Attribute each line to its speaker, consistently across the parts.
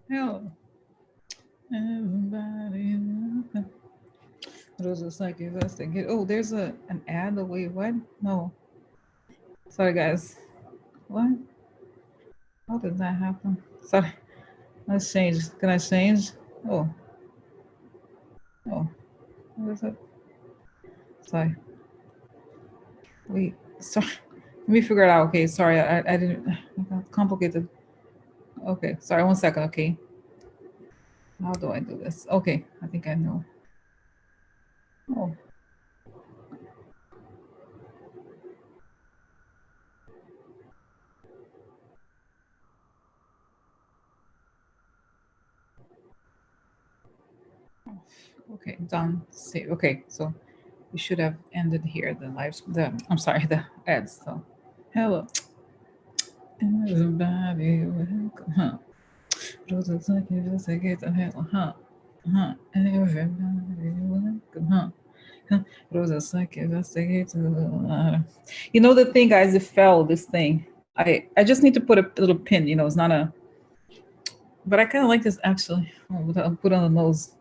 Speaker 1: Hell. Everybody. Those are like investigate. Oh, there's an ad. Oh, wait, what? No. Sorry, guys. What? How did that happen? Sorry. Let's change. Can I change? Oh, oh. What is it? Sorry. Wait. Sorry. Let me figure it out. Okay. Sorry. I didn't. I got complicated. Okay. Sorry. 1 second. Okay. How do I do this? Okay. I think I know. Oh. Okay. Done. Save. Okay. So we should have ended here. The lives. The I'm sorry. The ads. So hello. Everybody. Welcome. Huh. Roses like you just get a hell. Huh. Huh. Everybody. Welcome. Huh. Roses like you just get You know the thing, guys. It fell. This thing. I just need to put a little pin. You know, it's not a. But I kind of like this actually. I'll put on the nose.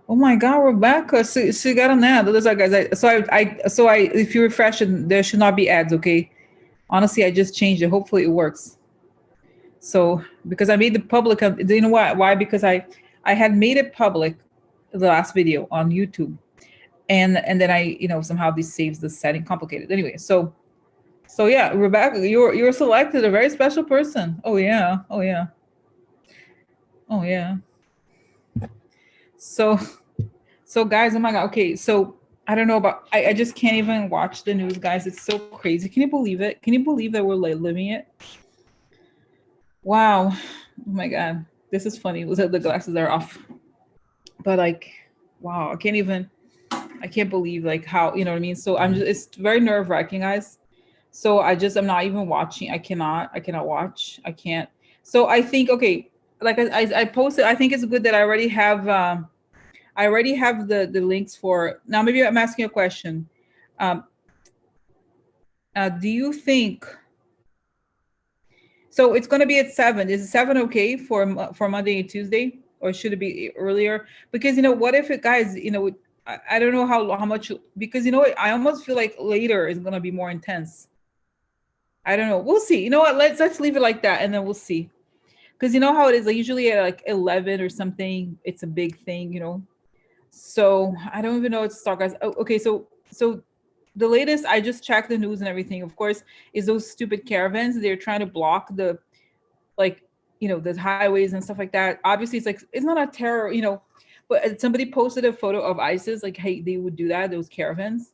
Speaker 1: Oh my God, Rebecca, she got an ad. Those are guys. If you refresh it, there should not be ads. Okay. Honestly, I just changed it. Hopefully, it works. So because I made the public, do you know why? Why? Because I had made it public, the last video on YouTube, and then I somehow this saves the setting complicated. Anyway, so yeah, Rebecca, you're selected a very special person. Oh yeah, oh yeah, oh yeah. So so guys, oh my God. Okay, so I don't know about. I just can't even watch the news, guys. It's so crazy. Can you believe it? Can you believe that we're like living it? Wow. Oh my God. This is funny. Was that the glasses are off? But like, wow, I can't believe like how, you know what I mean? So I'm just, it's very nerve wracking, guys. So I'm not even watching. I cannot watch. I can't. So I think, okay, like I posted, I think it's good that I already have the links for, now maybe I'm asking a question. Um, do you think, so it's going to be at 7. Is 7 okay for Monday and Tuesday, or should it be earlier? Because what if it, guys? I don't know how much, because what, I almost feel like later is going to be more intense. I don't know. We'll see. You know what? Let's leave it like that, and then we'll see. Because you know how it is. Like usually at like 11 or something, it's a big thing. So I don't even know what to start, guys. Oh, okay, so the latest, I just checked the news and everything. Of course, is those stupid caravans. They're trying to block the, like, the highways and stuff like that. Obviously it's like it's not a terror, but somebody posted a photo of ISIS, like, hey, they would do that, those caravans.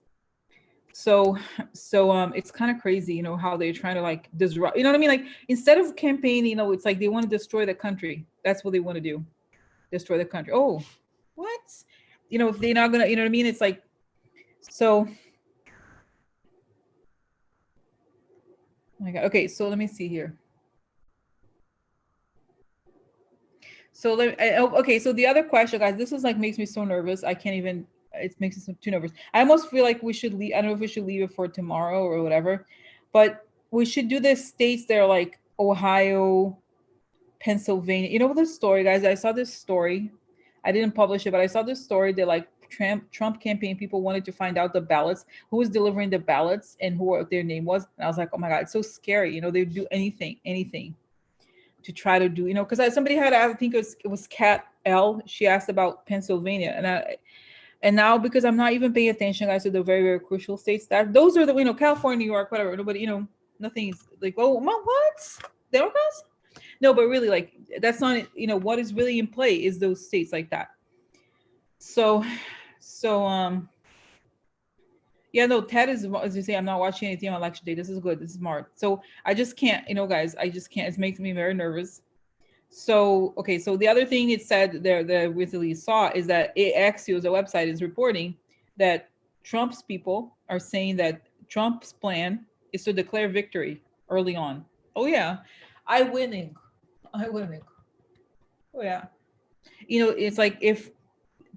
Speaker 1: So it's kind of crazy, how they're trying to like disrupt, you know what I mean, like instead of campaign, it's like they want to destroy the country. That's what they want to do, destroy the country. Oh, what? If they're not gonna, you know what I mean, it's like, so, oh my God. Okay, so let me see here. So okay. So the other question, guys, this is like makes me so nervous. I can't even. It makes me too nervous. I almost feel like we should leave. I don't know if we should leave it for tomorrow or whatever, but we should do the states that are like Ohio, Pennsylvania. You know the story, guys? I saw this story. I didn't publish it, but I saw this story that like Trump campaign people wanted to find out the ballots, who was delivering the ballots, and who their name was. And I was like, oh my God, it's so scary. They'd do anything to try to do, because somebody had, I think it was Cat L. She asked about Pennsylvania, and now, because I'm not even paying attention, guys, to the very very crucial states, that those are the, California, New York, whatever. Nobody, nothing's like, oh, what Democrats? No, but really, like, that's not, what is really in play is those states like that. So, so yeah, no, Ted is, as you say, I'm not watching anything on election day. This is good. This is smart. So I just can't, guys, I just can't. It makes me very nervous. So, okay, so the other thing it said there that I recently saw is that Axios, the website, is reporting that Trump's people are saying that Trump's plan is to declare victory early on. Oh yeah, I winning, I winning. Oh yeah, it's like, if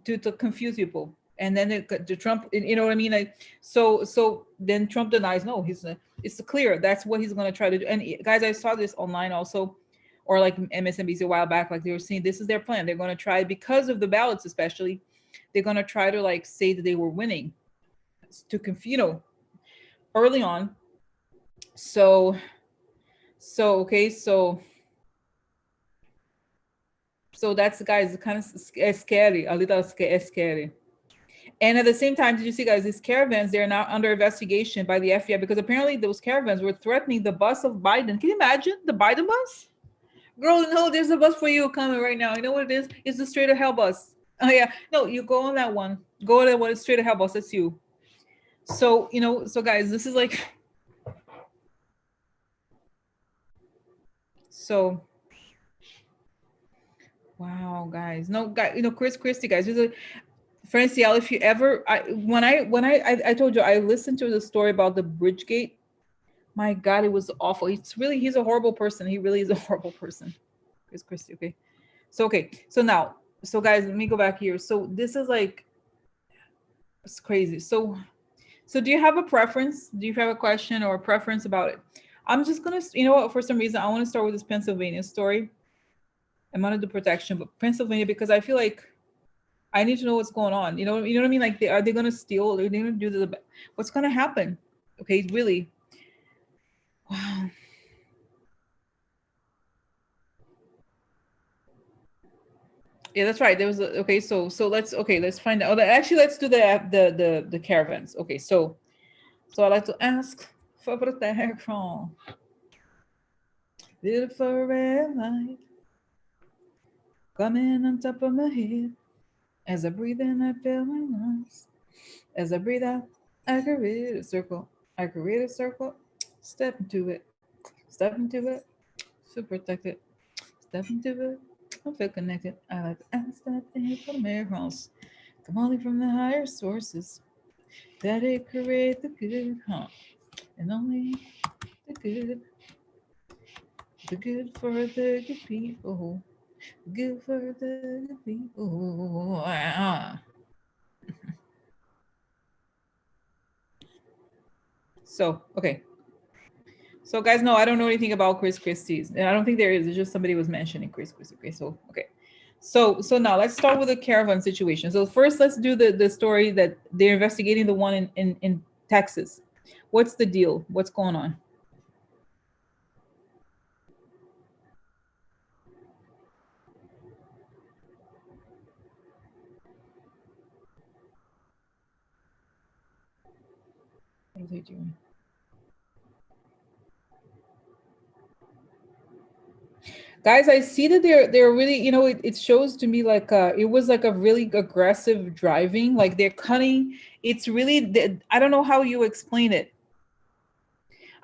Speaker 1: to confuse people, And then the Trump, you know what I mean? Like, so then Trump denies, no, it's clear that's what he's going to try to do. And guys, I saw this online also, or like MSNBC a while back, like they were saying this is their plan. They're going to try, because of the ballots especially, they're going to try to like say that they were winning to confuse, early on. So okay, so that's, guys, kind of scary, a little scary. And at the same time, did you see, guys, these caravans, they're now under investigation by the FBI because apparently those caravans were threatening the bus of Biden. Can you imagine the Biden bus? Girl, no, there's a bus for you coming right now. You know what it is? It's the straight to hell bus. Oh yeah, no, you go on that one. Go on that one. It's straight to hell bus. That's you. So so guys, this is like, so wow, guys. No, guys, Chris Christie, guys. Francielle, if you ever, when I told you I listened to the story about the Bridgegate. My God, it was awful. He's a horrible person. He really is a horrible person. Chris Christie. Okay. So now, guys, let me go back here. So this is like, it's crazy. So do you have a preference? Do you have a question or a preference about it? I'm just gonna, for some reason, I want to start with this Pennsylvania story. I'm gonna do protection, but Pennsylvania, because I feel like I need to know what's going on. You know what I mean? Like, are they gonna steal? Are they gonna do what's gonna happen? Okay, really. Wow. Yeah, that's right. There was okay. So let's find out. Actually, let's do the caravans. Okay, so I like to ask for protection. Beautiful red light coming on top of my head. As I breathe in, I feel my lungs. As I breathe out, I create a circle. I create a circle. Step into it. Step into it. Feel protected. Step into it. I feel connected. I like to ask that thing from miracles. Come only from the higher sources. That it create the good, and only the good. The good for the good people. Good for the good people. So, okay. So, guys, no, I don't know anything about Chris Christie's. And I don't think there is. It's just somebody was mentioning Chris Christie. Okay, so, okay. So now let's start with the caravan situation. So first, let's do the story that they're investigating, the one in Texas. What's the deal? What's going on? What are they doing? Guys, I see that they're really, it shows to me like it was like a really aggressive driving, like they're cutting. It's really, I don't know how you explain it.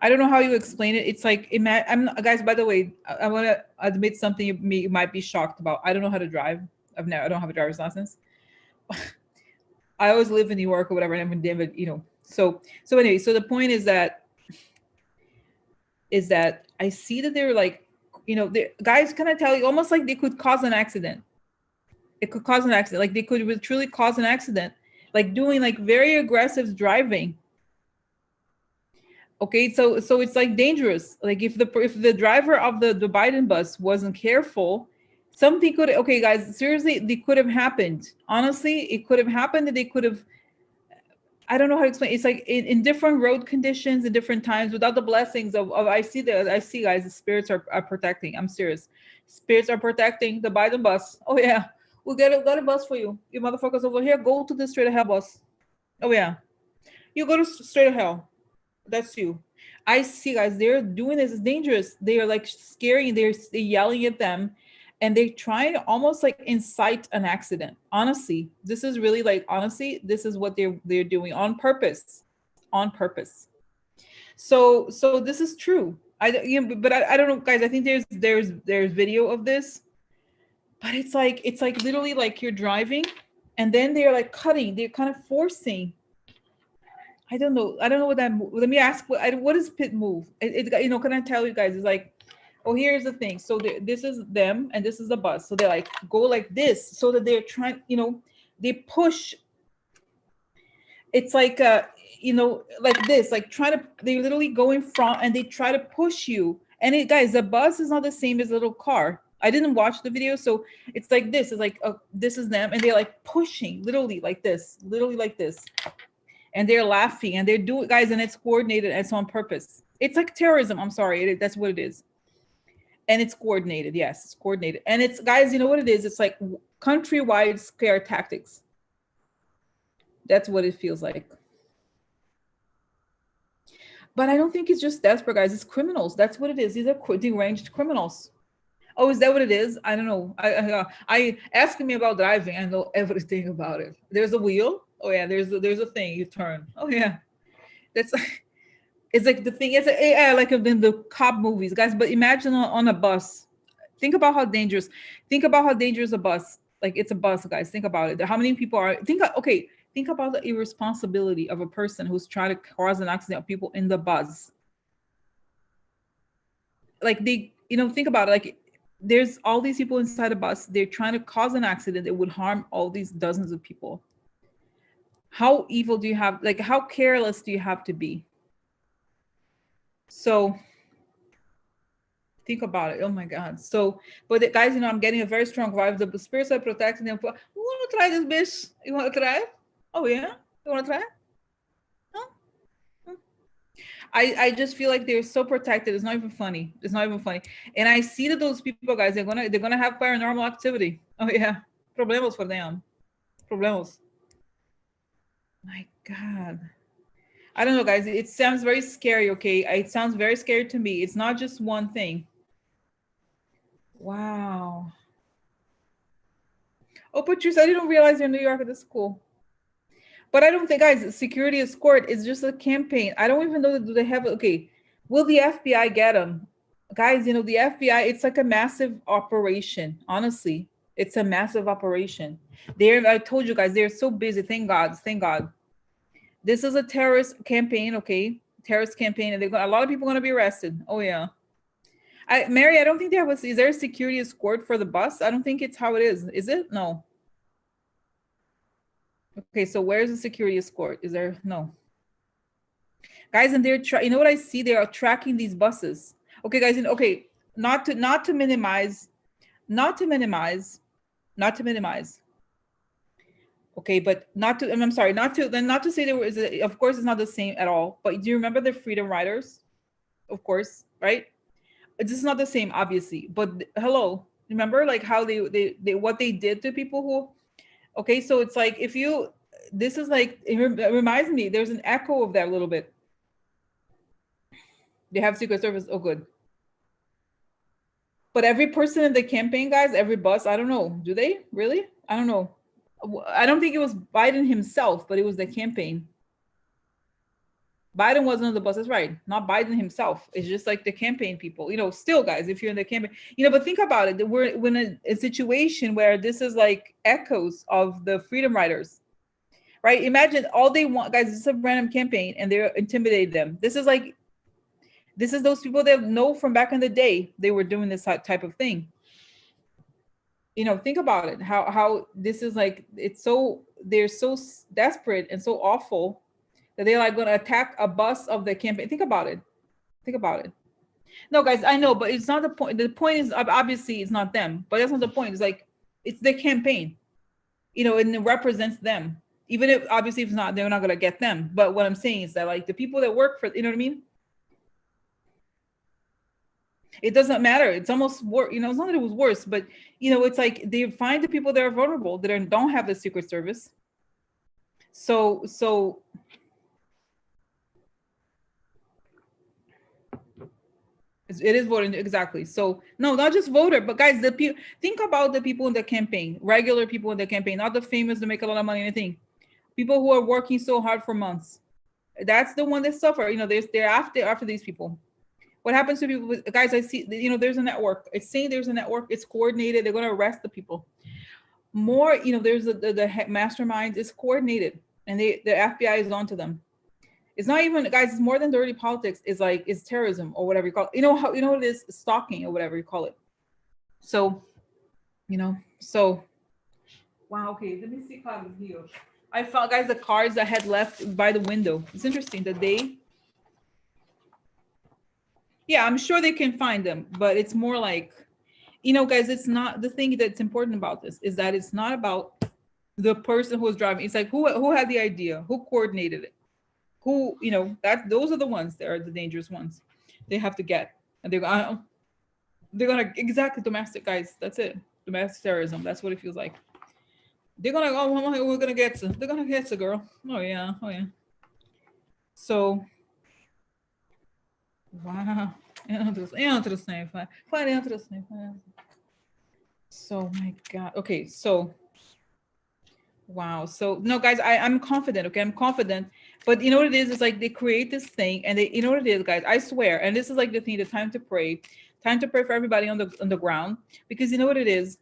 Speaker 1: It's like, guys, by the way, I want to admit something you might be shocked about. I don't know how to drive. I don't have a driver's license. I always live in New York or whatever, and I'm in Denver, So anyway, so the point is that I see that they're like, guys, can I tell you, almost like they could cause an accident. It could cause an accident. Like they could truly cause an accident, like doing like very aggressive driving. Okay, so it's like dangerous. Like if the driver of the Biden bus wasn't careful, something could. Okay, guys, seriously, it could have happened. Honestly, it could have happened that they could have. I don't know how to explain. It's like in different road conditions, in different times, without the blessings of I see, guys, the spirits are protecting. I'm serious. Spirits are protecting the Biden bus. Oh yeah, we'll get a bus for you. You motherfuckers over here, go to the straight to hell bus. Oh yeah, you go to straight to hell. That's you. I see, guys. They're doing this. It's dangerous. They are like scaring. They're yelling at them, and they're trying to almost like incite an accident. Honestly, this is really like, honestly, this is what they're doing on purpose. On purpose. So this is true. But I don't know, guys. I think there's video of this, but it's like literally like you're driving, and then they're like cutting. They're kind of forcing. I don't know what that. Let me ask. What is pit move? Can I tell you guys? It's like, oh, here's the thing. So this is them, and this is the bus. So they like go like this, so that they're trying. They push. It's like you know, like this, like try to, they literally go in front and they try to push you. And it, guys, the bus is not the same as a little car. I didn't watch the video, so it's like this. It's like this is them, and they're like pushing, literally like this, and they're laughing, and they're doing, guys, and it's coordinated, and it's on purpose. It's like terrorism. I'm sorry, that's what it is, and it's coordinated. Yes, it's coordinated, and it's, guys, you know what it is? It's like countrywide scare tactics. That's what it feels like. But I don't think it's just desperate, guys. It's criminals. That's what it is. These are deranged criminals. Oh, is that what it is? I don't know. I asking me about driving. I know everything about it. There's a wheel. Oh yeah, there's a thing you turn. Oh yeah, that's it's like the thing. It's yeah, like in the cop movies, guys. But imagine on a bus. Think about how dangerous. Think about how dangerous a bus. Like it's a bus, guys. Think about it. How many people are? Okay. Think about the irresponsibility of a person who's trying to cause an accident of people in the bus. Like they, you know, think about it. Like there's all these people inside a bus. They're trying to cause an accident that would harm all these dozens of people. How evil do you have? Like how careless do you have to be? So think about it. Oh my God. So, but the, guys, you know, I'm getting a very strong vibe. The spirits are protecting them. For, you want to try this, bitch? You want to try it? Oh yeah. You want to try it? Huh? I just feel like they're so protected. It's not even funny. It's not even funny. And I see that those people, guys, they're gonna have paranormal activity. Oh yeah, problemas for them. Problemos. My God. I don't know, guys. It sounds very scary. Okay, it sounds very scary to me. It's not just one thing. Wow. Oh, Patrice, I didn't realize you're in New York at the school. But I don't think, guys, security escort is just a campaign. I don't even know that, do they have, okay, will the FBI get them? Guys, you know, the FBI, it's like a massive operation. Honestly, it's a massive operation. I told you guys, they're so busy. Thank God. Thank God. This is a terrorist campaign, okay? Terrorist campaign, and a lot of people are going to be arrested. Oh, yeah. Mary, I don't think is there a security escort for the bus? I don't think it's how it is. Is it? No. Okay, so where's the security escort? Is there? No. Guys, and they're you know what I see? They are tracking these buses. Okay, guys, and okay, not to minimize, not to minimize. Okay, but not to, I'm sorry, not to say there was, of course, it's not the same at all. But do you remember the Freedom Riders? Of course, right? This is not the same, obviously. But hello, remember like how they what they did to people who, okay, so it's like if you, this is like, it reminds me, there's an echo of that a little bit. They have Secret Service. Oh, good. But every person in the campaign, guys, every bus, I don't know. Do they really? I don't know. I don't think it was Biden himself, but it was the campaign. Biden wasn't on the bus. That's right. Not Biden himself. It's just like the campaign people. You know, still, guys, if you're in the campaign, you know, but think about it. We're in a situation where this is like echoes of the Freedom Riders, right? Imagine all they want, guys, it's a random campaign and they're intimidating them. This is those people that know from back in the day, they were doing this type of thing. You know, think about it, how this is like, it's so, they're so desperate and so awful that they're like going to attack a bus of the campaign. Think about it. No, guys, I know, but it's not the point. The point is, obviously it's not them, but that's not the point. It's like, it's the campaign, you know, and it represents them. Even if obviously if it's not, they're not going to get them. But what I'm saying is that like the people that work for, you know what I mean? It doesn't matter. It's almost worse, you know, it's not that it was worse, but you know, it's like they find the people that are vulnerable, that don't have the Secret Service. So it is voting, exactly. So no, not just voter, but guys, the people, think about the people in the campaign, regular people in the campaign, not the famous that make a lot of money, anything. People who are working so hard for months. That's the one that suffer. You know, they're after these people. What happens to people? Guys, I see, you know, there's a network. It's saying there's a network. It's coordinated. They're going to arrest the people. More, you know, there's the masterminds. It's coordinated, and the FBI is onto them. It's not even, guys, it's more than dirty politics. It's like, it's terrorism or whatever you call it. You know how, you know what it is? Stalking or whatever you call it. So, you know, so, wow, okay, let me see if I'm here. I found, guys, the cards I had left by the window. It's interesting that they, yeah, I'm sure they can find them, but it's more like, guys, it's not the thing that's important about this is that it's not about the person who was driving. It's like who had the idea, who coordinated it, who, that those are the ones that are the dangerous ones. They have to get, and they're gonna exactly domestic, guys. That's it. Domestic terrorism. That's what it feels like. They're gonna we're gonna get to. They're gonna get to, girl. Oh yeah. Oh yeah. So wow. Entra sem, vai dentro sem. So my God. Okay. So wow. So no, guys, I'm confident. Okay, I'm confident. But you know what it is? It's like they create this thing, and they, you know what it is, guys. I swear, and this is like the thing. The time to pray for everybody on the ground, because you know what it is.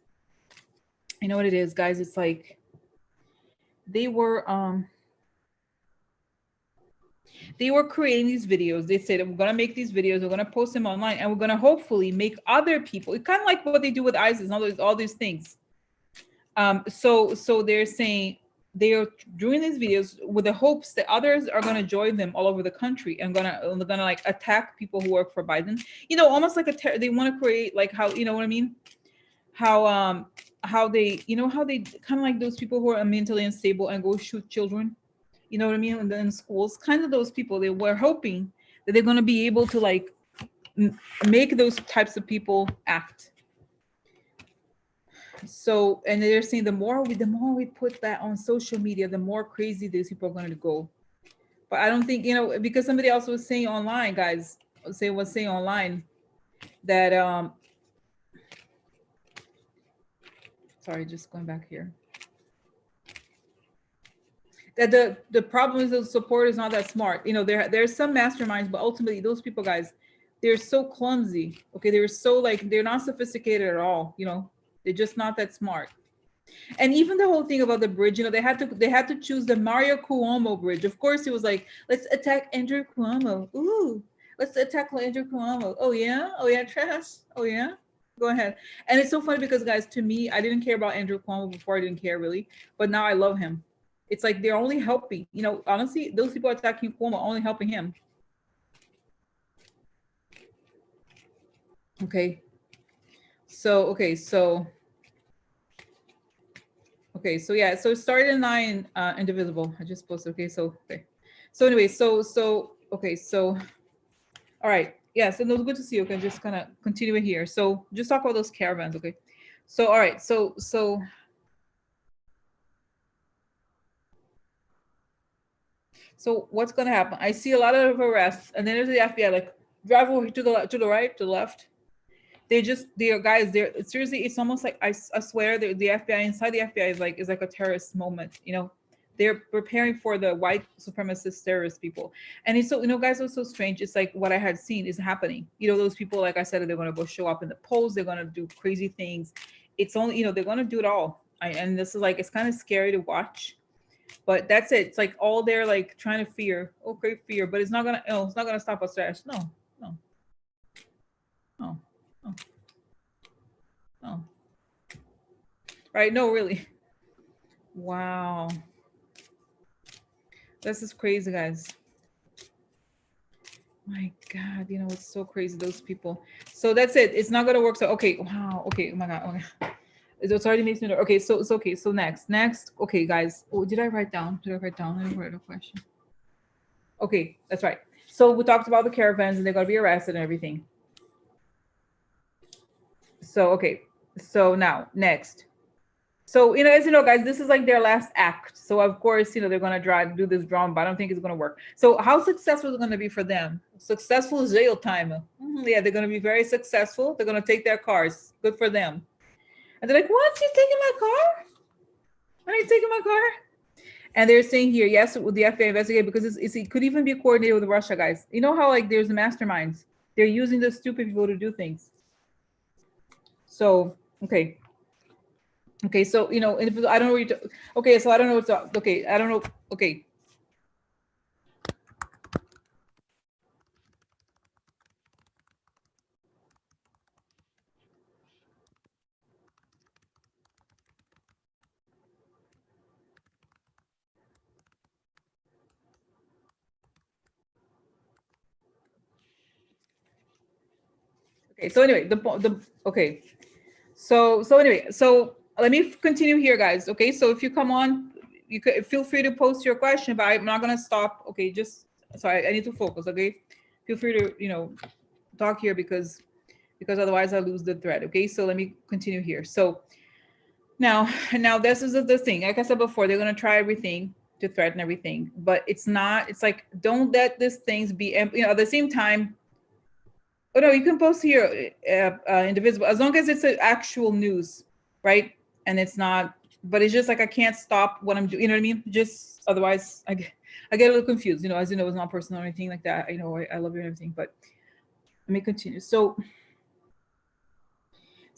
Speaker 1: You know what it is, guys. It's like they were creating these videos. They said, we're going to make these videos, we're going to post them online, and we're going to hopefully make other people, it's kind of like what they do with ISIS and all these things. So they're saying they are doing these videos with the hopes that others are going to join them all over the country and gonna like attack people who work for Biden. Almost like they want to create like how, you know what I mean? How they, how they kind of like those people who are mentally unstable and go shoot children. You know what I mean? And then in schools, kind of those people, they were hoping that they're going to be able to like make those types of people act. So, and they're saying the more we put that on social media, the more crazy these people are going to go. But I don't think, because somebody else was saying online, guys, was saying online that sorry, just going back here. That the problem is the support is not that smart. There's some masterminds, but ultimately those people, guys, they're so clumsy. Okay, they're so like they're not sophisticated at all. They're just not that smart. And even the whole thing about the bridge, they had to choose the Mario Cuomo bridge. Of course, it was like, let's attack Andrew Cuomo. Ooh, let's attack Andrew Cuomo. Oh yeah, trash. Oh yeah. Go ahead. And it's so funny because, guys, to me, I didn't care about Andrew Cuomo before. I didn't care really, but now I love him. It's like they're only helping. Honestly, those people attacking Cuomo are only helping him. Okay. So yeah. So it started at 9, indivisible. I just posted. Okay. So anyway, all right. Yes, and it was good to see you. Okay, just kind of continue it here. So just talk about those caravans. Okay. So all right. So what's gonna happen? I see a lot of arrests, and then there's the FBI. Like, drive over to the right, to the left. They are guys. They're seriously. It's almost like I swear the FBI, inside the FBI is like a terrorist moment. They're preparing for the white supremacist terrorist people. And it's so, guys, it's so strange. It's like what I had seen is happening. Those people, like I said, they're gonna go show up in the polls. They're gonna do crazy things. It's only, they're gonna do it all. And this is like, it's kind of scary to watch. But that's it. It's like all they're like trying to fear. Okay, fear, but it's not gonna. No, it's not gonna stop us. Trash. No, no, no, no, no. Right? No, really. Wow, this is crazy, guys. My God, it's so crazy. Those people. So that's it. It's not gonna work. So okay. Wow. Okay. Oh my God. Okay. It already makes me. Okay. So it's okay. So next. Okay, guys. Oh, did I write down? Did I write down? I didn't write a question. Okay, that's right. So we talked about the caravans and they're gonna be arrested and everything. So okay. So now next. So as you know, guys, this is like their last act. So of course, they're gonna do this drama, but I don't think it's gonna work. So how successful is it gonna be for them? Successful jail time. Yeah, they're gonna be very successful. They're gonna take their cars. Good for them. And they're like, "What? You're taking my car? Why are you taking my car?" And they're saying here, yes, with the FBI investigate because it could even be coordinated with Russia, guys. You know how like there's the masterminds. They're using the stupid people to do things. So okay. Okay, so if I don't know what you're okay, so I don't know what's up. Okay, I don't know. Okay. Okay, so anyway, okay. So anyway, so let me continue here, guys. Okay, so if you come on, you could feel free to post your question, but I'm not gonna stop. Okay, just sorry, I need to focus. Okay, feel free to talk here because otherwise I lose the thread. Okay, so let me continue here. So now this is the thing. Like I said before, they're gonna try everything to threaten everything, but it's not. It's like don't let these things be. At the same time. Oh no, you can post here, indivisible, as long as it's an actual news, right? And it's not. But it's just like I can't stop what I'm doing. You know what I mean? Just otherwise, I get a little confused. As you know, it's not personal or anything like that. I love you and everything, but let me continue. So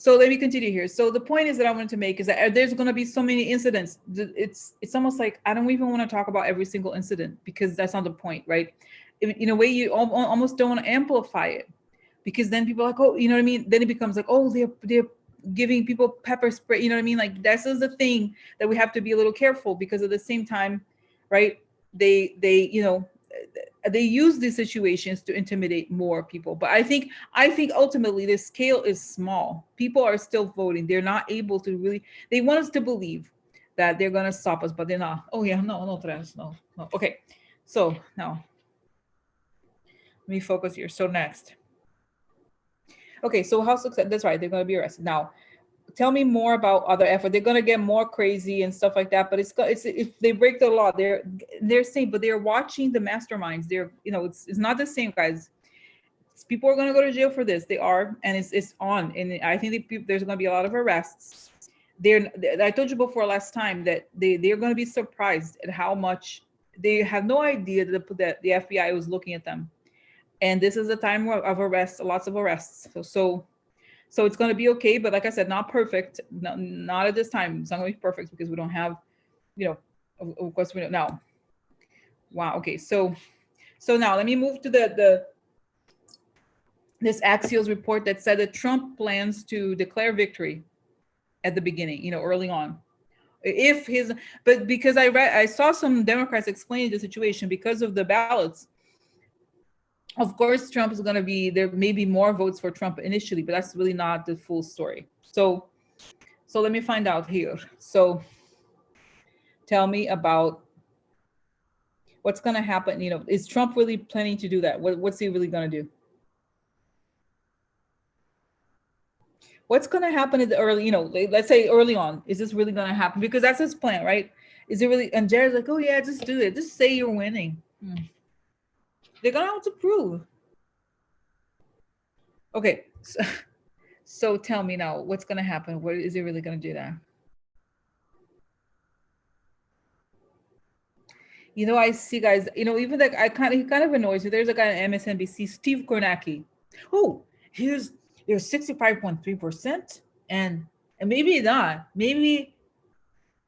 Speaker 1: let me continue here. So the point is that I wanted to make is that there's going to be so many incidents. It's almost like I don't even want to talk about every single incident because that's not the point, right? In a way, you almost don't want to amplify it because then people are like, oh, you know what I mean? Then it becomes like, oh, they're giving people pepper spray. You know what I mean? Like that's just the thing that we have to be a little careful because at the same time, right? They use these situations to intimidate more people. But I think ultimately the scale is small. People are still voting. They're not able to really. They want us to believe that they're gonna stop us, but they're not. Oh yeah, no, trans, no. Okay, so now let me focus here. So next, okay, so how success? That's right. They're gonna be arrested now. Tell me more about other effort. They're gonna get more crazy and stuff like that. But it's if they break the law, they're saying, but they're watching the masterminds. It's not the same, guys. People are gonna go to jail for this. They are, and it's on. And I think there's gonna be a lot of arrests. I told you before last time that they're gonna be surprised at how much they have no idea that the FBI was looking at them. And this is a time of arrests, lots of arrests. So it's going to be okay, but like I said, not perfect. Not at this time. It's not going to be perfect because we don't have, of course we don't now. Wow. Okay. So now let me move to this Axios report that said that Trump plans to declare victory at the beginning, early on. But because I saw some Democrats explaining the situation because of the ballots. Of course, Trump is going to be there. May be more votes for Trump initially, but that's really not the full story. So let me find out here. So tell me about what's going to happen. Is Trump really planning to do that? What's he really going to do? What's going to happen at the early, let's say early on? Is this really going to happen? Because that's his plan, right? Is it really? And Jared's like, oh yeah, just do it. Just say you're winning. They're going to have to prove. Okay, so tell me now, what's going to happen? What is he really going to do that? I see guys, even like he kind of annoys me. There's a guy on MSNBC, Steve Kornacki. Oh, there's 65.3%, and maybe not. Maybe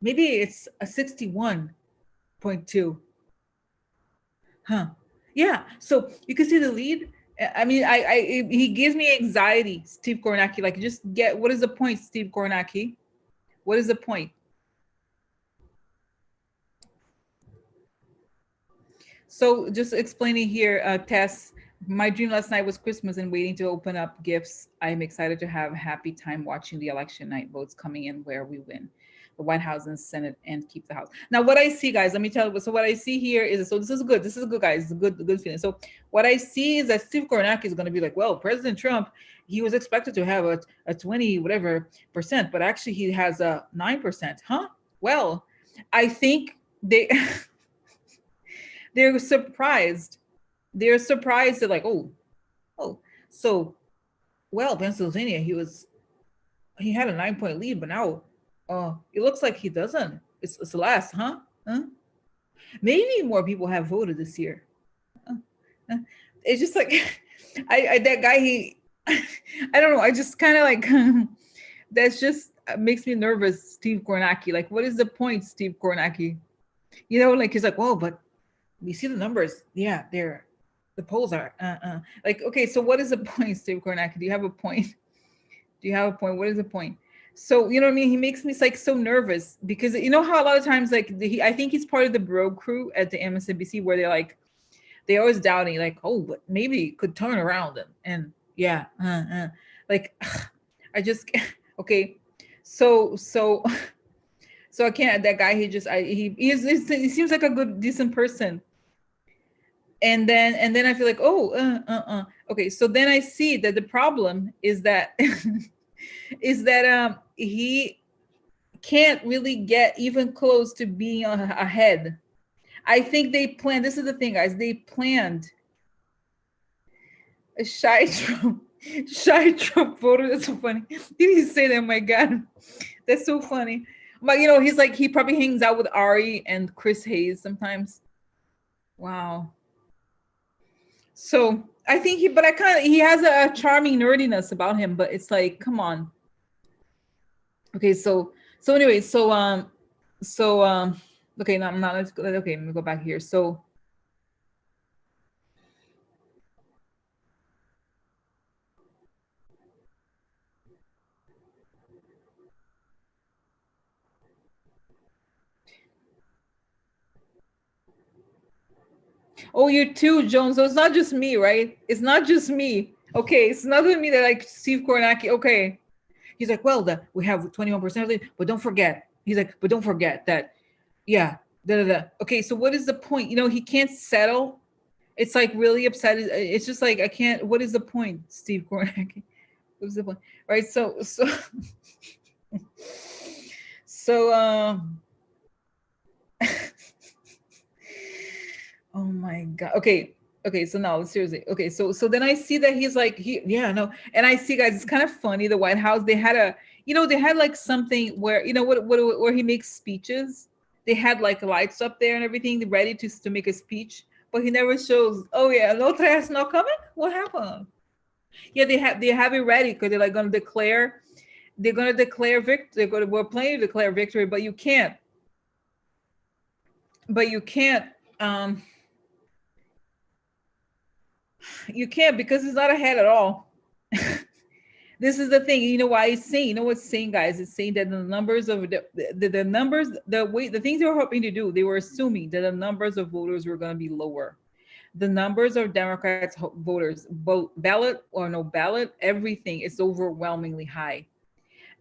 Speaker 1: it's a 61.2. Huh. Yeah. So you can see the lead. I mean, he gives me anxiety, Steve Kornacki. Like, just what is the point, Steve Kornacki? What is the point? So just explaining here, Tess, my dream last night was Christmas and waiting to open up gifts. I'm excited to have a happy time watching the election night votes coming in where we win the White House and Senate and keep the House. Now, what I see, guys, let me tell you. So what I see here is, so this is good. This is good, guys. It's a good feeling. So what I see is that Steve Kornacki is going to be like, well, President Trump, he was expected to have a 20 whatever percent, but actually he has a 9%. Huh? Well, I think they're surprised. They're surprised. They're like, oh, so, well, Pennsylvania, he had a 9-point lead, but now it looks like he doesn't. It's less, huh? Maybe more people have voted this year. It's just like, that guy, I don't know. I just kind of like, that's just makes me nervous, Steve Kornacki. Like, what is the point, Steve Kornacki? Like he's like, whoa, but we see the numbers. Yeah, the polls are like, okay, so what is the point, Steve Kornacki? Do you have a point? What is the point? So, you know what I mean? He makes me like so nervous because how a lot of times, like I think he's part of the bro crew at the MSNBC where they're always doubting, like, oh, but maybe it could turn around and Yeah. Like, I just, okay. So so I can't, that guy, he just, he seems like a good, decent person. And then I feel like, oh, okay. So then I see that the problem is that, is that, he can't really get even close to being ahead. I think they planned, this is the thing, guys, they planned a shy Trump, shy Trump voter. That's so funny. Did he say that? My God, that's so funny. But he's like, he probably hangs out with Ari and Chris Hayes sometimes. Wow. So I think but I kind of, he has a charming nerdiness about him, but it's like, come on. Okay, so anyway, so okay, no, I'm not, let's go, okay, let me go back here. So, oh, you're too, Jones. So it's not just me, right? It's not just me. Okay, it's not just me that like Steve Kornacki. Okay, he's like, well, we have 21% of it, but don't forget. He's like, but don't forget that, yeah, da da da. Okay, so what is the point? He can't settle. It's like really upset. It's just like, I can't. What is the point, Steve Kornacki? What's the point, right? So so oh my God. Okay, so now seriously. Okay, so then I see that he's like, yeah, no. And I see, guys, it's kind of funny. The White House, they had they had like something where, where he makes speeches. They had like lights up there and everything ready to make a speech, but he never shows. Oh yeah, no trash, no coming. What happened? Yeah, they have it ready because they're like gonna declare. They're gonna declare victory. We're planning to declare victory, but you can't. But you can't. Um, you can't because it's not ahead at all. This is the thing. You know why it's saying? You know what's saying, guys? It's saying that the numbers of the numbers, the things they were hoping to do, they were assuming that the numbers of voters were going to be lower. The numbers of Democrats voters, both ballot or no ballot, everything is overwhelmingly high,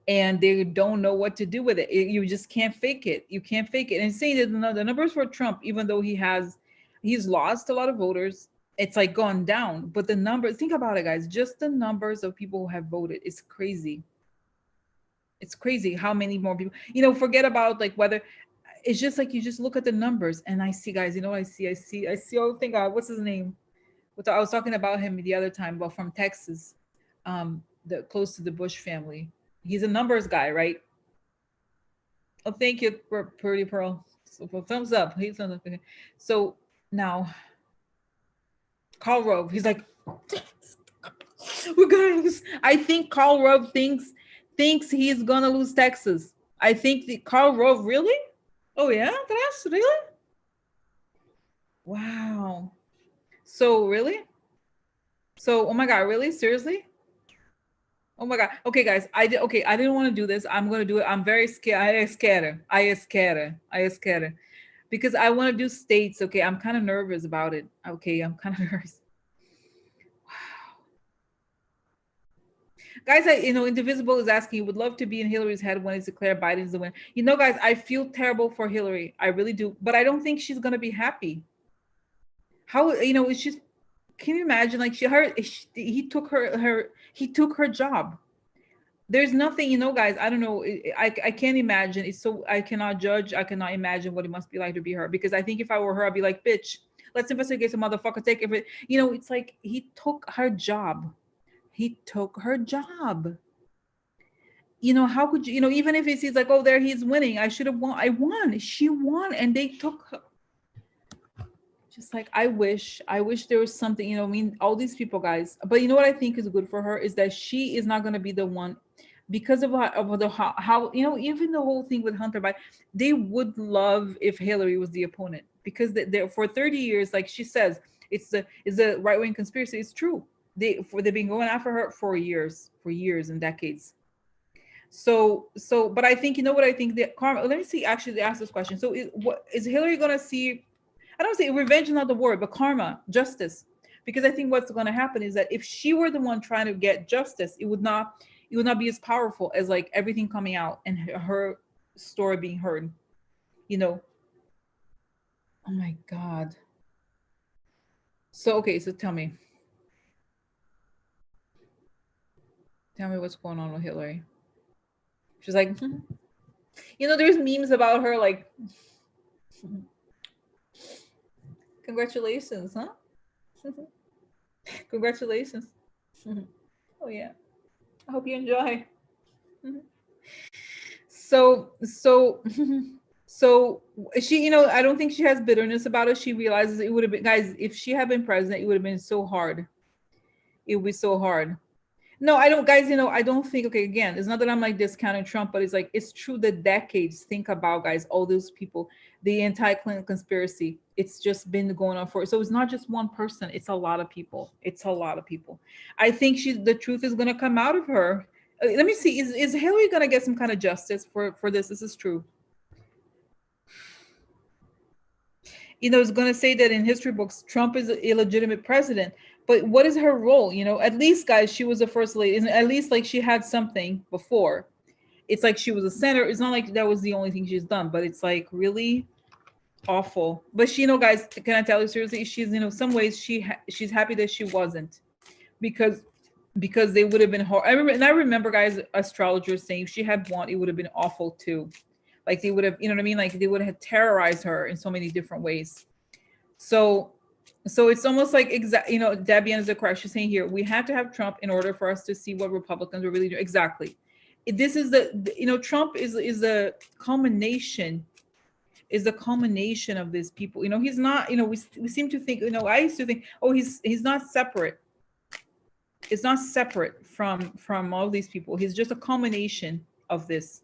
Speaker 1: and they don't know what to do with it. You just can't fake it. You can't fake it. And saying that the numbers for Trump, even though he's lost a lot of voters, it's like gone down. But the numbers, think about it, guys. Just the numbers of people who have voted is crazy. It's crazy how many more people. Forget about like whether. It's just like you just look at the numbers, and I see, guys. I see. Oh, thank God. What's his name? I was talking about him the other time, but from Texas, the close to the Bush family. He's a numbers guy, right? Oh, thank you, Pretty Pearl. So, thumbs up. He's on the. So now, Karl Rove. He's like, we're gonna lose. I think Karl Rove thinks he's gonna lose Texas. I think the Karl Rove, really. Oh yeah, that's really. Wow. So really. So, oh my God, really? Seriously? Oh my God. Okay, guys. Okay. I didn't want to do this. I'm gonna do it. I'm very scared. I am scared. I am scared. I am scared because I want to do states. Okay. I'm kind of nervous about it. Okay. I'm kind of nervous. Guys, Indivisible is asking, would love to be in Hillary's head when it's declared Biden's the winner. Guys, I feel terrible for Hillary. I really do. But I don't think she's gonna be happy. How, it's just, can you imagine? Like he took her job. There's nothing, guys. I don't know. I can't imagine. It's so, I cannot judge. I cannot imagine what it must be like to be her. Because I think if I were her, I'd be like, bitch, let's investigate some motherfucker. Take it. It's like he took her job. He took her job. How could you, even if he's like, oh, there he's winning. I should have won. I won. She won, and they took her. Just like I wish there was something, all these people, guys. But what I think is good for her is that she is not going to be the one, because of how even the whole thing with Hunter Biden. They would love if Hillary was the opponent, because they for 30 years, like she says, it's a right-wing conspiracy. It's true. They've been going after her for years and decades. So but I think, what I think, that karma. Let me see, actually, they asked this question. So what is Hillary going to see? I don't say revenge is not the word, but karma, justice. because I think what's going to happen is that if she were the one trying to get justice, it would not be as powerful as like everything coming out and her story being heard, you know. Oh my God. So okay, so tell me what's going on with Hillary. She's like, you know, there's memes about her like, congratulations, huh? Congratulations. Oh yeah. I hope you enjoy. So so she, you know, I don't think she has bitterness about it. She realizes it would have been, guys, if she had been president, it would have been so hard. It would be so hard. No, I don't, guys, you know, I don't think, okay, again, it's not that I'm like discounting Trump, but it's like, it's true the decades. Think about, guys, all those people, the anti-Clinton conspiracy, it's just been going on for, so it's not just one person, it's a lot of people. It's a lot of people. I think the truth is going to come out of her. Let me see, is Hillary going to get some kind of justice for this? This is true. You know, is going to say that in history books, Trump is an illegitimate president. But what is her role? You know, at least, guys, she was the first lady. And at least, like, she had something before. It's like she was a senator. It's not like that was the only thing she's done, but it's like really awful. But she, you know, guys, can I tell you seriously? She's, you know, some ways she's happy that she wasn't, because they would have been hard. I remember, guys, astrologers saying if she had won, it would have been awful too. Like they would have, you know what I mean? Like they would have terrorized her in so many different ways. So it's almost like, you know, Debbie is correct. She's saying here, we had to have Trump in order for us to see what Republicans are really doing. Exactly. This is you know, Trump is a culmination, of these people. You know, he's not, you know, we seem to think, you know, I used to think, oh, he's not separate. It's not separate from all these people. He's just a culmination of this.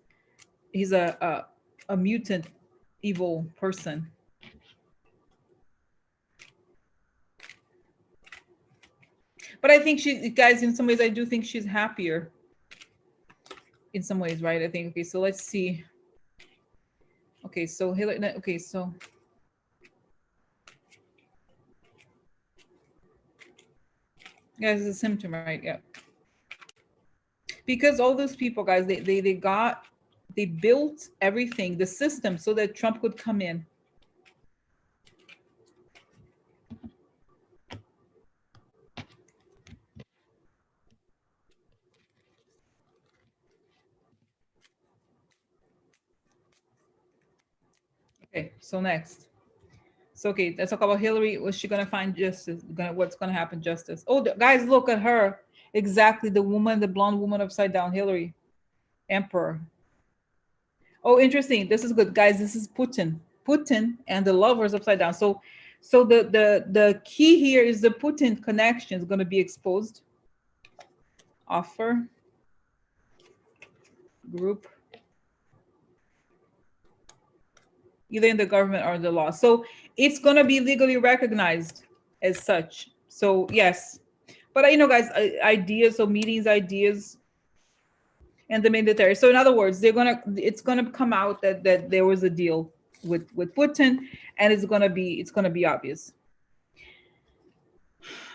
Speaker 1: He's a mutant evil person. But I think she, guys, in some ways, I do think she's happier. In some ways, right? I think. Okay, so let's see. Okay, so Hillary. Okay, so guys, it's a symptom, right? Yeah. Because all those people, guys, they built everything, the system, so that Trump could come in. Okay, so next. So okay, let's talk about Hillary. Was she gonna find justice? What's gonna happen? Justice. Oh, guys, look at her. Exactly, the woman, the blonde woman upside down, Hillary, emperor. Oh, interesting. This is good, guys. This is Putin. Putin and the lovers upside down. So the key here is the Putin connection is going to be exposed. Offer group, either in the government or the law. So it's going to be legally recognized as such. So yes, but you know, guys, ideas. So meetings, ideas, and the military. So in other words, it's gonna come out that there was a deal with Putin, and it's gonna be obvious.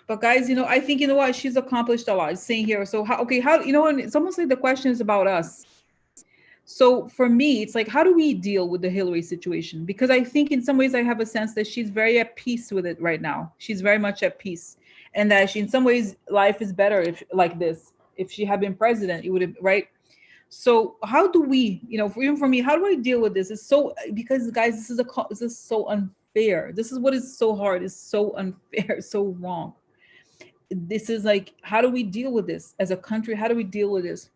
Speaker 1: But guys, you know, I think, you know what, she's accomplished a lot. It's saying here, so how, you know, and it's almost like the question is about us. So for me, it's like, how do we deal with the Hillary situation? Because I think in some ways I have a sense that she's very at peace with it right now. She's very much at peace, and that she, in some ways, life is better if like this. If she had been president, it would have, right? So how do we, you know, even for me, how do I deal with this? It's so, because guys, this is so unfair. This is what is so hard. It's so unfair, so wrong. This is like, how do we deal with this as a country? How do we deal with this?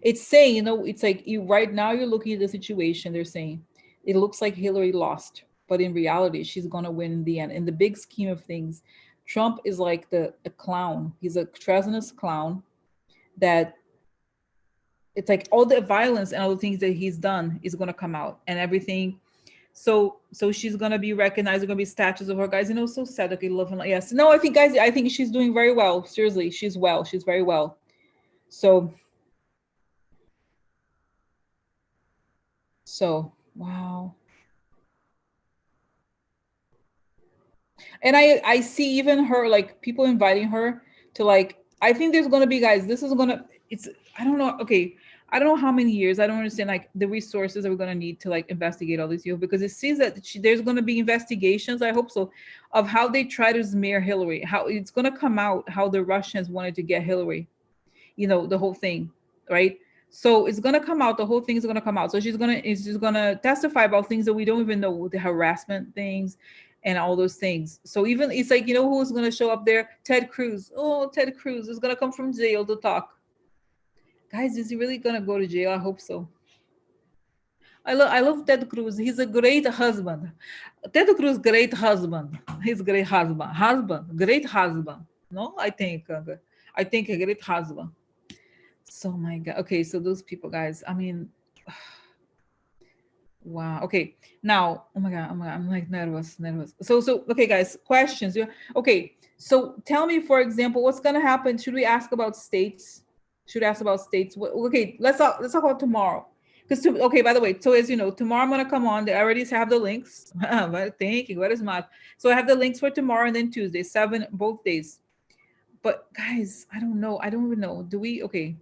Speaker 1: It's saying, you know, it's like, you right now you're looking at the situation. They're saying it looks like Hillary lost, but in reality, she's going to win in the end. In the big scheme of things, Trump is like a clown. He's a treasonous clown that, it's like all the violence and all the things that he's done is going to come out, and everything. So she's gonna be recognized. There's gonna be statues of her, guys. You know, so sad. Okay, love and yes. No, I think, guys, I think she's doing very well. Seriously, she's well. She's very well. So wow. And I see even her, like people inviting her to, like, I think there's gonna be, guys, this is gonna, it's, I don't know, okay, I don't know how many years, I don't understand like the resources that we're gonna need to like investigate all these people, because it seems that there's gonna be investigations, I hope so, of how they try to smear Hillary, how it's gonna come out how the Russians wanted to get Hillary, you know, the whole thing, right? So it's gonna come out, the whole thing is gonna come out. So she's gonna testify about things that we don't even know, the harassment things and all those things. So even it's like, you know who's gonna show up there? Ted Cruz. Oh, Ted Cruz is gonna come from jail to talk. Guys, is he really gonna go to jail? I hope so. I love Ted Cruz. He's a great husband. Ted Cruz, great husband. He's a great husband. Great husband. No, I think a great husband. So my God. Okay, so those people, guys. I mean, wow. Okay. Now, oh my God, I'm like nervous. So okay, guys, questions. Okay. So tell me, for example, what's gonna happen? Should we ask about states? Should we ask about states? Okay, let's talk about tomorrow. Because okay, by the way, so as you know, tomorrow I'm gonna come on. I already have the links. But thank you. What is math? So I have the links for tomorrow and then Tuesday, 7 both days. But guys, I don't know. I don't even know. Do we? Okay,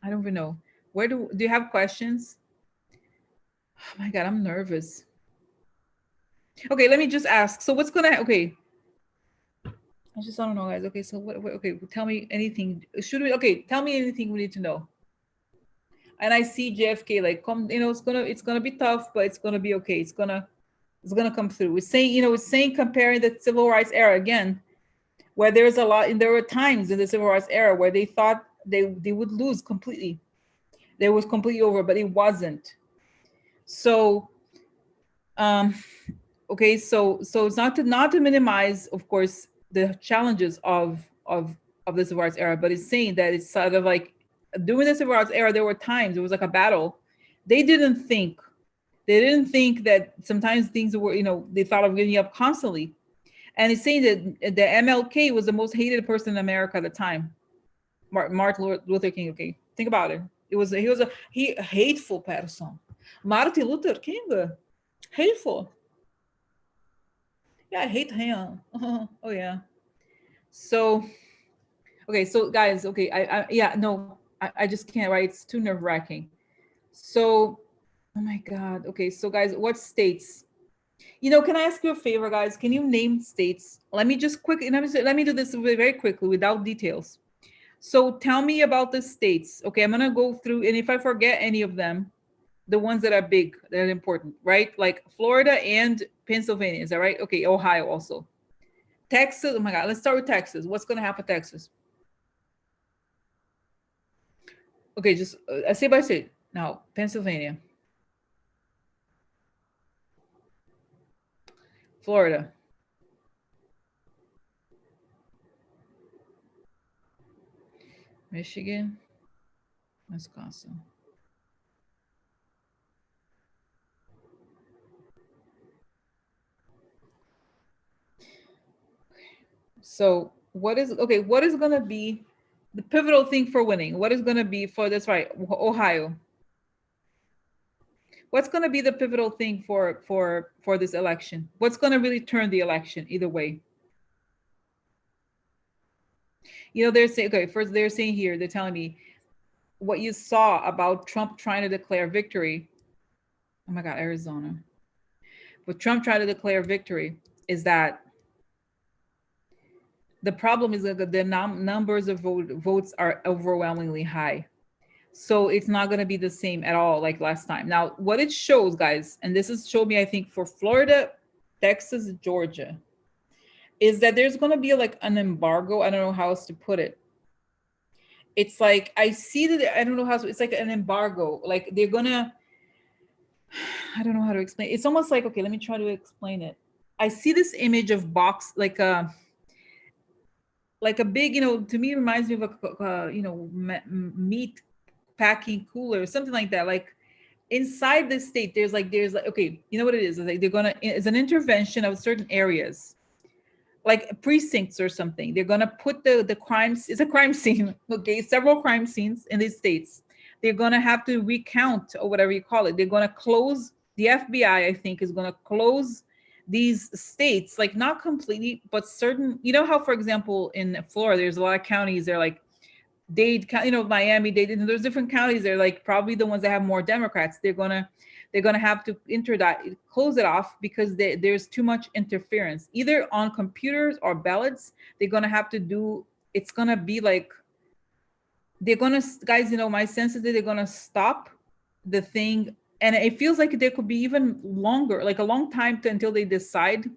Speaker 1: I don't even know. Where do you have questions? Oh my God, I'm nervous. Okay, let me just ask. So what's gonna? Okay, I just don't know, guys. Okay, so what? Okay, tell me anything. Should we? Okay, tell me anything we need to know. And I see JFK like come. You know, it's gonna be tough, but it's gonna be okay. It's gonna come through. It's saying, it's saying comparing the civil rights era again, where there's a lot, and there were times in the civil rights era where they thought they would lose completely. They was completely over, but it wasn't. So um okay, so it's not to minimize, of course, the challenges of the civil rights era, but it's saying that it's sort of like during the civil rights era there were times it was like a battle. They didn't think that sometimes things were, they thought of giving up constantly. And it's saying that the MLK was the most hated person in America at the time. Martin Luther King. Okay, think about it. He hateful person. Martin Luther King, hateful. Yeah, I hate him. Oh yeah. So okay, so guys, okay, I yeah, no, I just can't, right? It's too nerve-wracking. So oh my God. Okay, so guys, what states? Can I ask you a favor, guys? Can you name states? Let me just quickly let me do this very quickly without details. So tell me about the states. Okay, I'm gonna go through, and if I forget any of them, the ones that are big, that are important, right? Like Florida and Pennsylvania. Is that right? Okay, Ohio also. Texas. Oh my God. Let's start with Texas. What's gonna happen, Texas? Okay, just state by state. Now, Pennsylvania, Florida, Michigan, Wisconsin. So what is okay? What is gonna be the pivotal thing for winning? What is gonna be for this? Right, Ohio. What's gonna be the pivotal thing for this election? What's gonna really turn the election either way? They're saying, okay, first they're saying here, they're telling me what you saw about Trump trying to declare victory. Oh my God, Arizona. But Trump trying to declare victory is that the problem is that the numbers of votes are overwhelmingly high. So it's not going to be the same at all like last time. Now, what it shows, guys, and this is showed me, I think, for Florida, Texas, Georgia, is that there's going to be like an embargo. I don't know how else to put it. It's like I see that, I don't know how it's like an embargo. Like they're gonna, I don't know how to explain. It's almost like, okay, let me try to explain it. I see this image of box like a big, to me it reminds me of a meat packing cooler, something like that. Like inside the state, there's like okay, you know what it is? It's like it's an intervention of certain areas, like precincts or something. They're gonna put the crimes. It's a crime scene. Okay, several crime scenes in these states. They're gonna have to recount or whatever you call it. They're gonna close the FBI. I think is gonna close these states, like not completely, but certain, you know how, for example, in Florida, there's a lot of counties, they're like Dade, you know, Miami, Dade, there's different counties. They're like probably the ones that have more Democrats. They're gonna have to close it off because there's too much interference, either on computers or ballots. They're gonna have to do. It's gonna be like they're gonna, guys. You know, my sense is that they're gonna stop the thing, and it feels like there could be even longer, like a long time until they decide,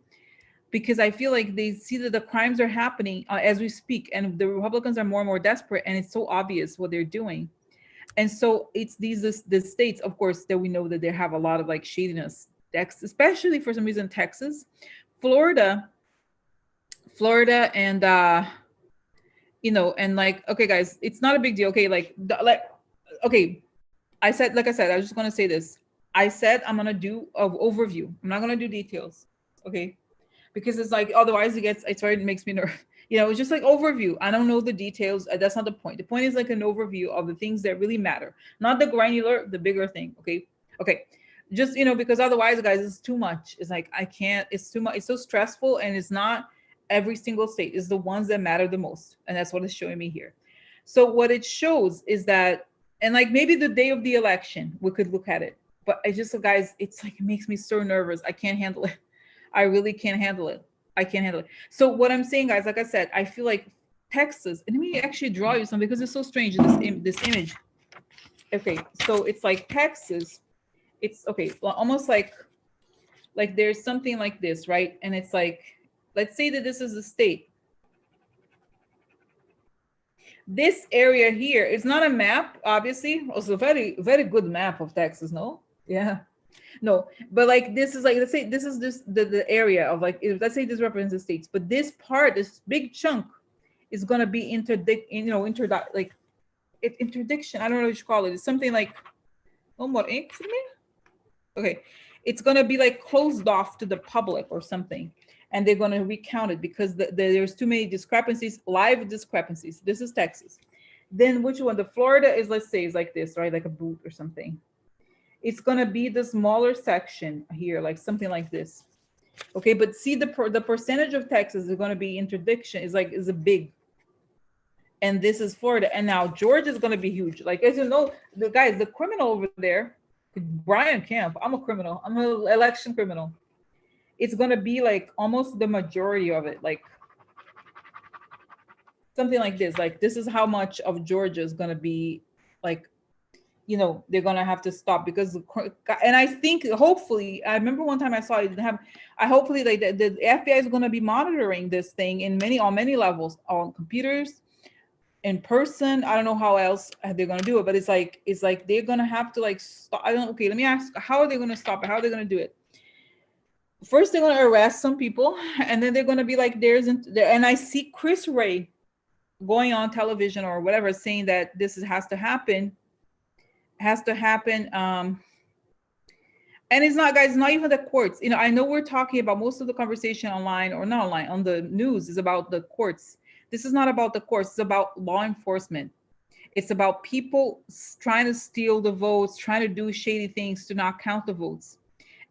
Speaker 1: because I feel like they see that the crimes are happening as we speak, and the Republicans are more and more desperate, and it's so obvious what they're doing. And so it's the states, of course, that we know that they have a lot of like shadiness, especially for some reason Texas, Florida, and you know, and like, okay, guys, it's not a big deal. Okay, okay, like I said, I was just gonna say this. I said I'm gonna do an overview. I'm not gonna do details. Okay, because it's like otherwise it makes me nervous. You know, it's just like overview. I don't know the details. That's not the point. The point is like an overview of the things that really matter, not the granular, the bigger thing. Okay, just, you know, because otherwise, guys, it's too much. It's like I can't. It's too much. It's so stressful, and it's not every single state. It's the ones that matter the most, and that's what it's showing me here. So what it shows is that, and like maybe the day of the election, we could look at it. But I just, guys, it's like it makes me so nervous. I can't handle it. I really can't handle it. I can't handle it. So what I'm saying, guys, like I said, I feel like Texas, and let me actually draw you something because it's so strange, this image. Okay, so it's like Texas. It's okay, well, almost like there's something like this, right? And it's like, let's say that this is a state. This area here is not a map, obviously. Also, very, very good map of Texas, no? Yeah. No, but like this is like, let's say this is the area of like, let's say this represents the states, but this part, this big chunk, is gonna be interdiction. I don't know what you call it. It's something like, oh, more ink for me. Okay, it's gonna be like closed off to the public or something, and they're gonna recount it because there's too many discrepancies, live discrepancies. This is Texas. Then which one? The Florida is, let's say, is like this, right? Like a boot or something. It's gonna be the smaller section here, like something like this. Okay, but see the percentage of Texas is gonna be interdiction is a big, and this is Florida, and now Georgia is gonna be huge. Like, as you know, the criminal over there, Brian Kemp. I'm a criminal. I'm an election criminal. It's gonna be like almost the majority of it, like something like this. Like this is how much of Georgia is gonna be like, you know, they're gonna have to stop because, and I think hopefully, I remember one time I saw it didn't have. I hopefully like the FBI is gonna be monitoring this thing on many levels, on computers, in person. I don't know how else they're gonna do it, but it's like they're gonna have to like stop. I don't. Okay, let me ask. How are they gonna stop it? How are they gonna do it? First, they're gonna arrest some people, and then they're gonna be like, and I see Chris Ray going on television or whatever saying that has to happen. And it's not, guys, not even the courts. You know, I know we're talking about most of the conversation online, or not online, on the news, is about the courts. This is not about the courts. It's about law enforcement. It's about people trying to steal the votes, trying to do shady things to not count the votes.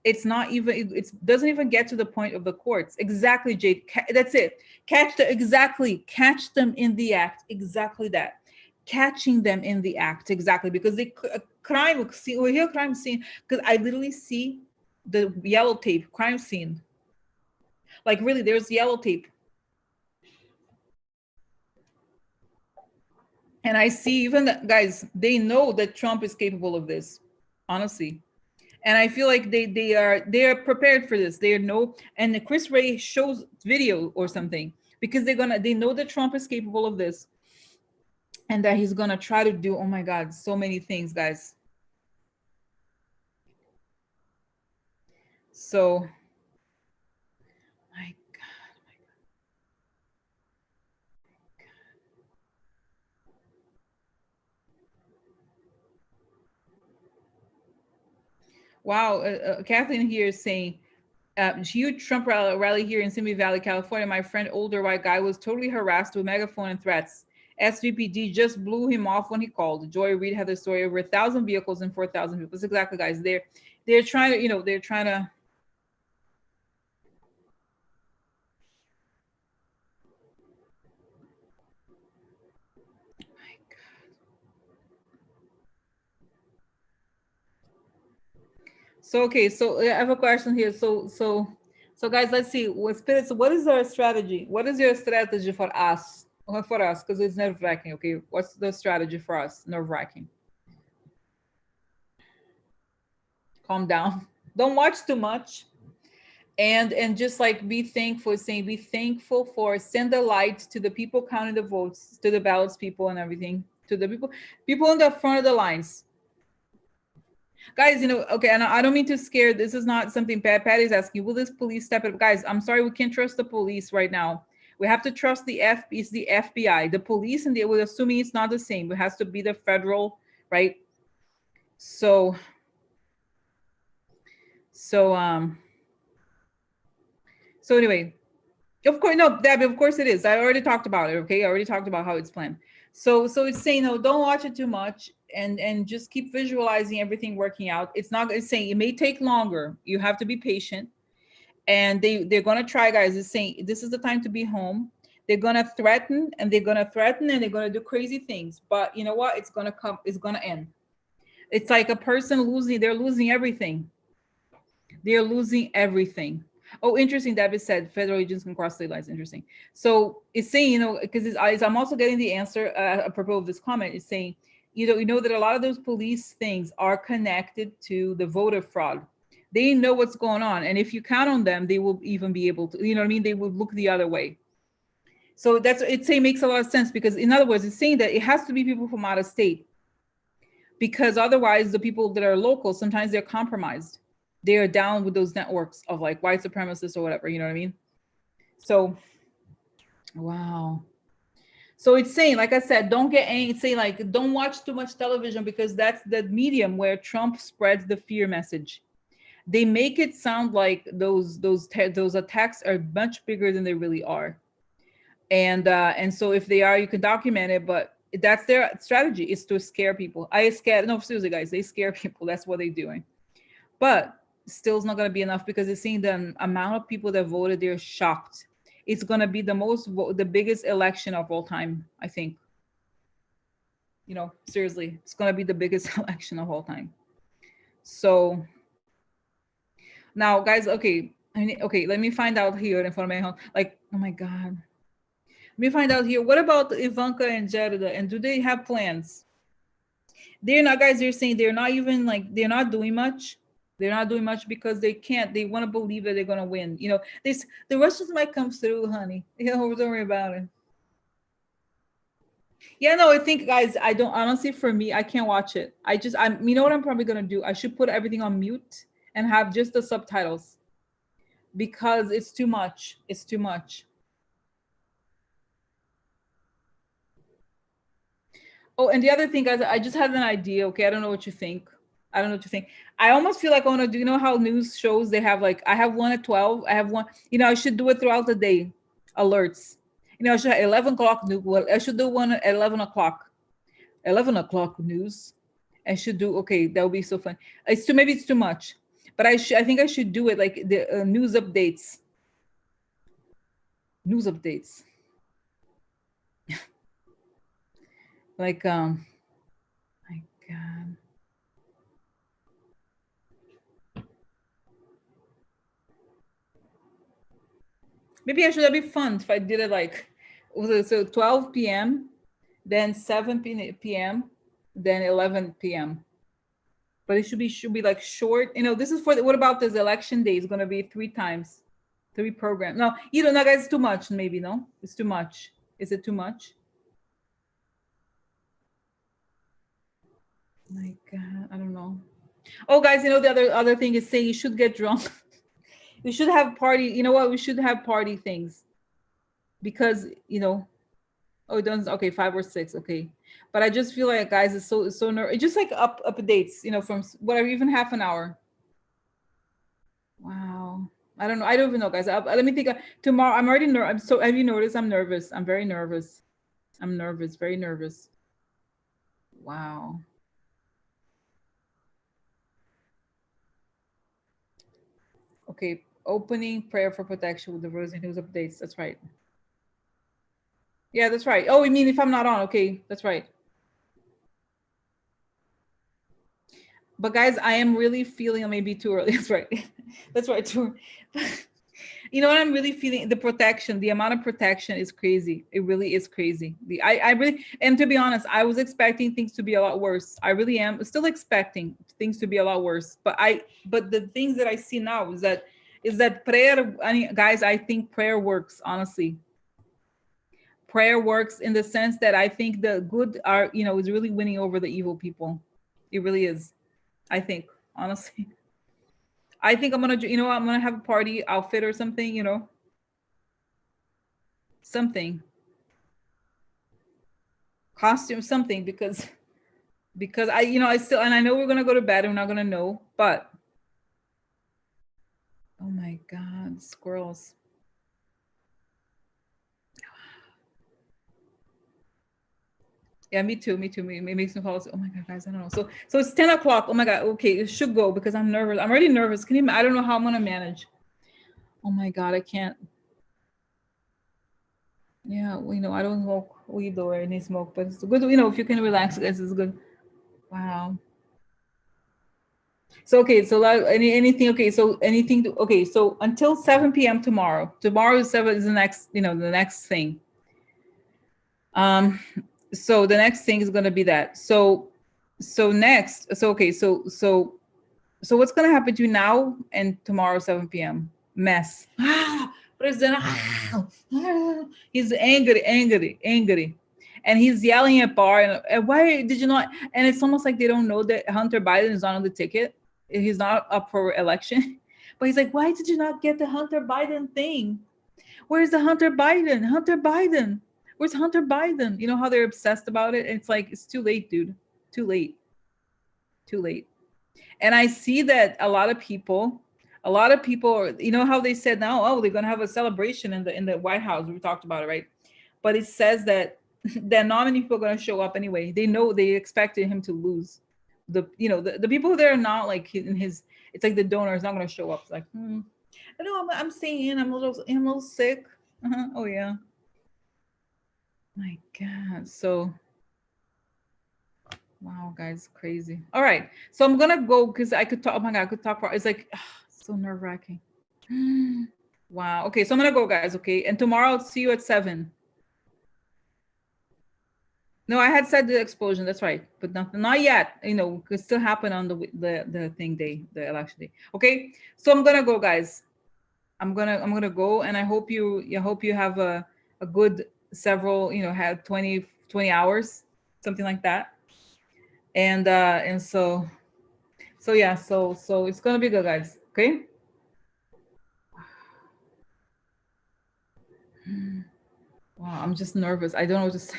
Speaker 1: It's not even, it doesn't even get to the point of the courts. Exactly, Jade. That's it. Catch them in the act. Exactly that. Catching them in the act. Exactly. Because we hear crime scene, because I literally see the yellow tape, crime scene. Like, really, there's yellow tape. And I see even that, guys, they know that Trump is capable of this, honestly. And I feel like they are prepared for this. They know, and Chris Ray shows video or something, because they know that Trump is capable of this, and that he's gonna try to do, oh my God, so many things, guys. So, my God. Wow, Kathleen here is saying, huge Trump rally here in Simi Valley, California. My friend, older white guy, was totally harassed with megaphone and threats. SVPD just blew him off when he called. Joy Reid had the story over 1,000 vehicles and 4,000 people. That's exactly, guys. They're trying to, they're trying to. My God. So okay, so I have a question here. So guys, let's see. What spirits? What is our strategy? What is your strategy for us? For us, because it's nerve wracking. Okay, what's the strategy for us? Nerve wracking. Calm down. Don't watch too much. And just like be thankful, saying be thankful for send the light to the people counting the votes, to the ballots people and everything, to the people in the front of the lines. Guys, okay, and I don't mean to scare. This is not something bad. Patty's asking, will this police step up? Guys, I'm sorry, we can't trust the police right now. We have to trust it's the FBI, the police, and we're assuming it's not the same. It has to be the federal, right? So, so um, so anyway, of course, no, Debbie, of course it is. I already talked about it. Okay, I already talked about how it's planned. So it's saying no, don't watch it too much, and just keep visualizing everything working out. It's not. It's saying it may take longer. You have to be patient, and they're gonna try, guys. It's saying this is the time to be home. They're gonna threaten, and they're gonna threaten, and they're gonna do crazy things. But you know what? It's gonna come. It's gonna end. It's like a person losing. They're losing everything. They're losing everything. Oh, interesting. David said federal agents can cross state lines. Interesting. So it's saying, because I'm also getting the answer apropos of this comment. It's saying, you know that a lot of those police things are connected to the voter fraud. They know what's going on, and if you count on them, they will even be able to. You know what I mean? They will look the other way. So that's it's saying makes a lot of sense because, in other words, it's saying that it has to be people from out of state because otherwise, the people that are local sometimes they're compromised. They are down with those networks of like white supremacists or whatever, you know what I mean? So, wow. So it's saying, like I said, don't get angry. It's saying like don't watch too much television because that's the medium where Trump spreads the fear message. They make it sound like those attacks are much bigger than they really are. And so if they are, you can document it, but that's their strategy is to scare people. I scare no seriously guys, they scare people. That's what they're doing. But still it's not going to be enough because it's seeing the amount of people that voted, they're shocked. It's going to be the biggest election of all time, I think. Seriously, it's going to be the biggest election of all time. So now guys, okay, okay, let me find out here in front of my home, like, oh my god, let me find out here, what about Ivanka and Jared, and do they have plans? They're not, guys, they're saying they're not even like, they're not doing much. They're not doing much because they can't. They want to believe that they're gonna win. This the Russians might come through, honey. Don't worry about it. Yeah, no, I think, guys, I don't honestly. For me, I can't watch it. I'm. You know what I'm probably gonna do? I should put everything on mute and have just the subtitles because it's too much. It's too much. Oh, and the other thing, guys, I just had an idea. Okay, I don't know what you think. I don't know what you think. I almost feel like I want to do. You know how news shows they have like I have one at 12. I have one. I should do it throughout the day. Alerts. I should have 11 o'clock news. Well, I should do one at 11 o'clock. 11 o'clock news. I should do. Okay, that would be so fun. Maybe it's too much, but I think I should do it like the news updates. News updates. Like my God. Maybe I should. That'd be fun if I did it like so 12 p.m., then 7 p.m., then 11 p.m. But it should be like short. This is for what about this election day? It's gonna be 3 times, 3 programs. No, no, guys, it's too much. Maybe no, it's too much. Is it too much? My God, I don't know. Oh, guys, the other thing is saying you should get drunk. We should have party. You know what? We should have party things because Oh, it doesn't. Okay, 5 or 6. Okay, but I just feel like, guys, it's so it's just like updates. From whatever, even half an hour. Wow. I don't know. I don't even know, guys. Let me think. Tomorrow, I'm already nervous. Have you noticed? I'm nervous. I'm very nervous. I'm nervous. Very nervous. Wow. Okay. Opening prayer for protection with the rosy news updates. That's right. Yeah, that's right. Oh, you mean if I'm not on? Okay, that's right. But guys, I am really feeling maybe too early. That's right. That's right. Too. You know what I'm really feeling? The protection, the amount of protection is crazy. It really is crazy. I really, and to be honest, I was expecting things to be a lot worse. I really am still expecting things to be a lot worse. But the things that I see now is that prayer. I mean, guys, I think prayer works. Honestly, prayer works in the sense that I think the good are, is really winning over the evil people. It really is. I think, honestly. I think I'm gonna, I'm gonna have a party outfit or something, something costume, something because I still, and I know we're gonna go to bed and we're not gonna know, but oh my God, squirrels. Yeah, me too, me too. It makes me fall asleep. Oh my God, guys, I don't know. So it's 10 o'clock. Oh my God, okay, it should go because I'm nervous. I'm already nervous. I don't know how I'm gonna manage. Oh my God, I can't. Yeah, well, I don't smoke weed or any smoke, but it's good, if you can relax, guys, it's good. Wow. So okay, so anything okay, so anything okay, so until 7 p.m. tomorrow. Tomorrow is 7 is the next, the next thing. Um so the next thing is gonna be that. So next, so okay, so what's gonna happen to you now and tomorrow 7 p.m.? Mess. President, he's angry, angry, angry. And he's yelling at Barr and why did you not, and it's almost like they don't know that Hunter Biden is not on the ticket. He's not up for election. But he's like, why did you not get the Hunter Biden thing? Where's the Hunter Biden? Hunter Biden. Where's Hunter Biden? You know how they're obsessed about it? It's like, it's too late, dude. Too late. Too late. And I see that a lot of people are, how they said now, oh, they're gonna have a celebration in the White House. We talked about it, right? But it says that that not many people are gonna show up anyway. They know they expected him to lose. The people that are not like in his, it's like the donor is not gonna show up. It's like, I know I'm staying in. I'm a little sick. Oh yeah. My God. So wow, guys, crazy. All right, so I'm gonna go because I could talk. Oh my God, I could talk for. It's like so nerve wracking. Wow. Okay, so I'm gonna go, guys. Okay, and tomorrow I'll see you at 7. No, I had said the explosion. That's right, but not yet. Could still happen on the thing day, the election day. Okay, so I'm gonna go, guys. I'm gonna go, and I hope you have a good several. Have 20 hours, something like that. And so yeah, so it's gonna be good, guys. Okay. Wow, I'm just nervous. I don't know what to say.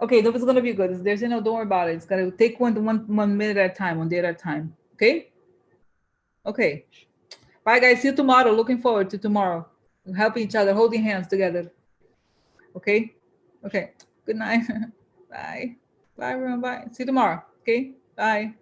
Speaker 1: Okay, it's gonna be good. There's don't worry about it. It's gonna take one minute at a time, one day at a time. Okay. Okay. Bye, guys. See you tomorrow. Looking forward to tomorrow. Helping each other, holding hands together. Okay. Okay. Good night. Bye. Bye, everyone. Bye. See you tomorrow. Okay. Bye.